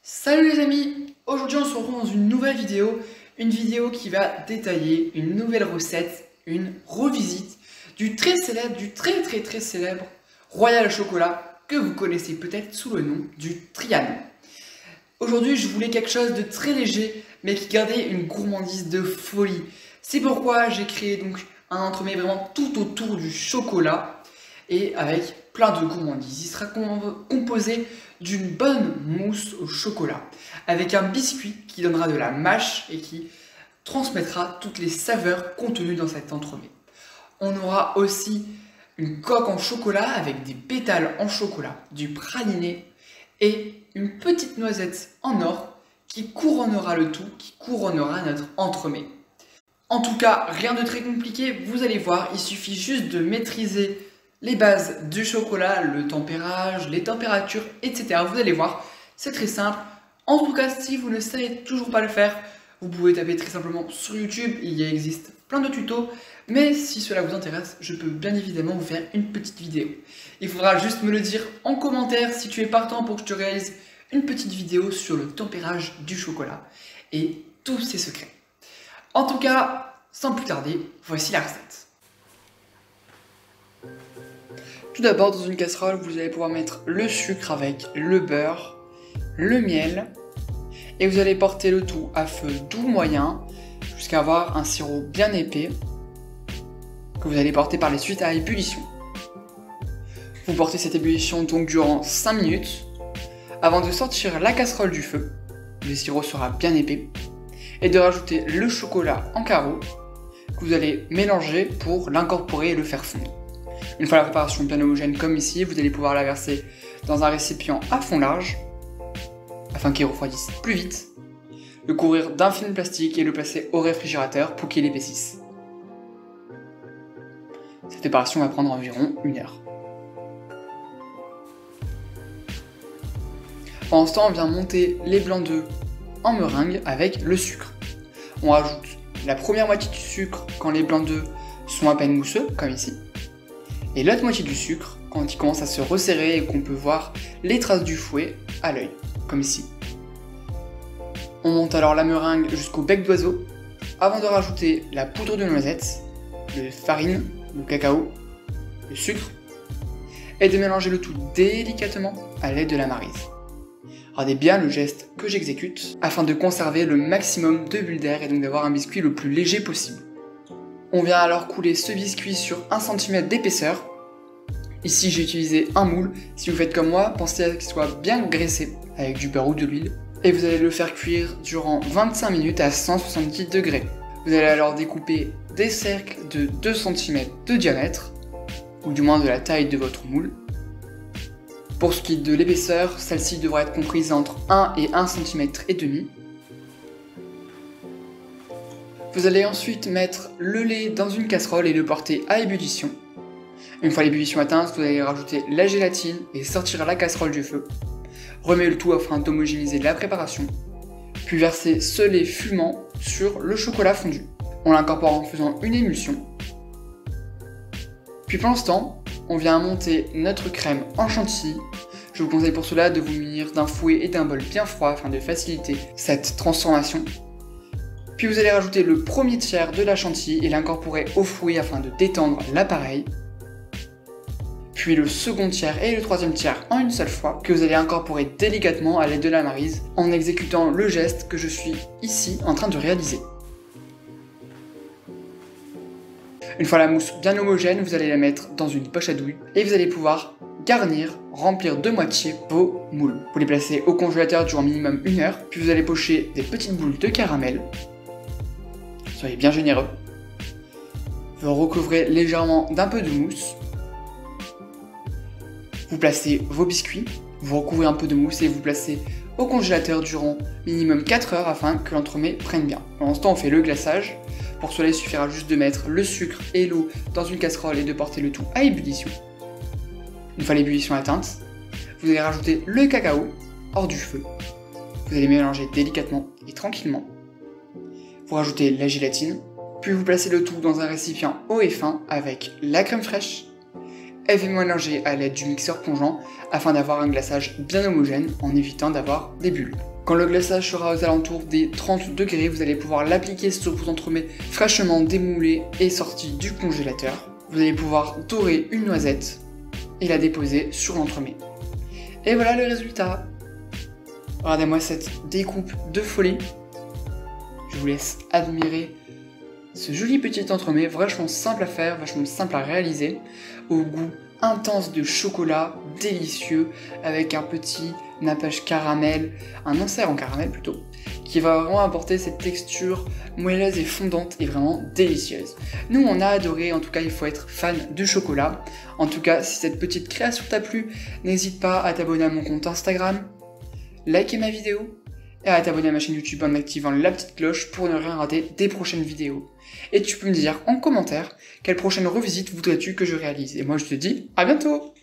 Salut les amis, aujourd'hui on se retrouve dans une nouvelle vidéo, qui va détailler une nouvelle recette, une revisite du très célèbre Royal Chocolat que vous connaissez peut-être sous le nom du Trianon. Aujourd'hui je voulais quelque chose de très léger mais qui gardait une gourmandise de folie. C'est pourquoi j'ai créé donc un entremets vraiment tout autour du chocolat et avec plein de gourmandises. Il sera composé d'une bonne mousse au chocolat avec un biscuit qui donnera de la mâche et qui transmettra toutes les saveurs contenues dans cet entremets. On aura aussi une coque en chocolat avec des pétales en chocolat, du praliné et une petite noisette en or qui couronnera le tout, qui couronnera notre entremets. En tout cas, rien de très compliqué, vous allez voir, il suffit juste de maîtriser les bases du chocolat, le tempérage, les températures, etc. Vous allez voir, c'est très simple. En tout cas, si vous ne savez toujours pas le faire, vous pouvez taper très simplement sur YouTube, il existe plein de tutos. Mais si cela vous intéresse, je peux bien évidemment vous faire une petite vidéo. Il faudra juste me le dire en commentaire si tu es partant pour que je te réalise une petite vidéo sur le tempérage du chocolat et tous ses secrets. En tout cas, sans plus tarder, voici la recette. Tout d'abord, dans une casserole, vous allez pouvoir mettre le sucre avec le beurre, le miel, et vous allez porter le tout à feu doux moyen jusqu'à avoir un sirop bien épais que vous allez porter par la suite à ébullition. Vous portez cette ébullition donc durant 5 minutes avant de sortir la casserole du feu, le sirop sera bien épais, et de rajouter le chocolat en carreaux que vous allez mélanger pour l'incorporer et le faire fondre. Une fois la préparation bien homogène comme ici, vous allez pouvoir la verser dans un récipient à fond large afin qu'il refroidisse plus vite, le couvrir d'un film plastique et le placer au réfrigérateur pour qu'il épaississe. Cette préparation va prendre environ 1 heure. Pendant ce temps, on vient monter les blancs d'œufs en meringue avec le sucre. On rajoute la première moitié du sucre quand les blancs d'œufs sont à peine mousseux, comme ici, et l'autre moitié du sucre quand il commence à se resserrer et qu'on peut voir les traces du fouet à l'œil, comme ici. On monte alors la meringue jusqu'au bec d'oiseau, avant de rajouter la poudre de noisette, la farine, le cacao, le sucre, et de mélanger le tout délicatement à l'aide de la maryse. Regardez bien le geste que j'exécute afin de conserver le maximum de bulles d'air et donc d'avoir un biscuit le plus léger possible. On vient alors couler ce biscuit sur 1 cm d'épaisseur. Ici j'ai utilisé un moule. Si vous faites comme moi, pensez à ce qu'il soit bien graissé avec du beurre ou de l'huile. Et vous allez le faire cuire durant 25 minutes à 170 degrés. Vous allez alors découper des cercles de 2 cm de diamètre, ou du moins de la taille de votre moule. Pour ce qui est de l'épaisseur, celle-ci devra être comprise entre 1 et 1 cm et demi. Vous allez ensuite mettre le lait dans une casserole et le porter à ébullition. Une fois l'ébullition atteinte, vous allez rajouter la gélatine et sortir la casserole du feu. Remettez le tout afin d'homogénéiser la préparation, puis versez ce lait fumant sur le chocolat fondu. On l'incorpore en faisant une émulsion. Puis pendant ce temps, on vient monter notre crème en chantilly. Je vous conseille pour cela de vous munir d'un fouet et d'un bol bien froid afin de faciliter cette transformation. Puis vous allez rajouter le premier tiers de la chantilly et l'incorporer au fouet afin de détendre l'appareil. Puis le second tiers et le troisième tiers en une seule fois, que vous allez incorporer délicatement à l'aide de la maryse en exécutant le geste que je suis ici en train de réaliser. Une fois la mousse bien homogène, vous allez la mettre dans une poche à douille et vous allez pouvoir garnir, remplir de moitié vos moules. Vous les placez au congélateur durant minimum 1 heure, puis vous allez pocher des petites boules de caramel. Soyez bien généreux. Vous recouvrez légèrement d'un peu de mousse. Vous placez vos biscuits, vous recouvrez un peu de mousse et vous placez au congélateur durant minimum 4 heures afin que l'entremets prenne bien. Pendant ce temps, on fait le glaçage. Pour cela, il suffira juste de mettre le sucre et l'eau dans une casserole et de porter le tout à ébullition. Une fois l'ébullition atteinte, vous allez rajouter le cacao hors du feu. Vous allez mélanger délicatement et tranquillement. Vous rajoutez la gélatine, puis vous placez le tout dans un récipient haut et fin avec la crème fraîche et vous mélangez à l'aide du mixeur plongeant afin d'avoir un glaçage bien homogène en évitant d'avoir des bulles. Quand le glaçage sera aux alentours des 30 degrés, vous allez pouvoir l'appliquer sur vos entremets fraîchement démoulés et sortis du congélateur. Vous allez pouvoir dorer une noisette et la déposer sur l'entremet. Et voilà le résultat. Regardez-moi cette découpe de folie. Je vous laisse admirer ce joli petit entremets, vachement simple à faire, vachement simple à réaliser, au goût intense de chocolat, délicieux, avec un petit nappage caramel, un insert en caramel plutôt, qui va vraiment apporter cette texture moelleuse et fondante et vraiment délicieuse. Nous on a adoré, en tout cas il faut être fan de chocolat. En tout cas si cette petite création t'a plu, n'hésite pas à t'abonner à mon compte Instagram, liker ma vidéo, et à t'abonner à ma chaîne YouTube en activant la petite cloche pour ne rien rater des prochaines vidéos. Et tu peux me dire en commentaire quelle prochaine revisite voudrais-tu que je réalise. Et moi je te dis à bientôt!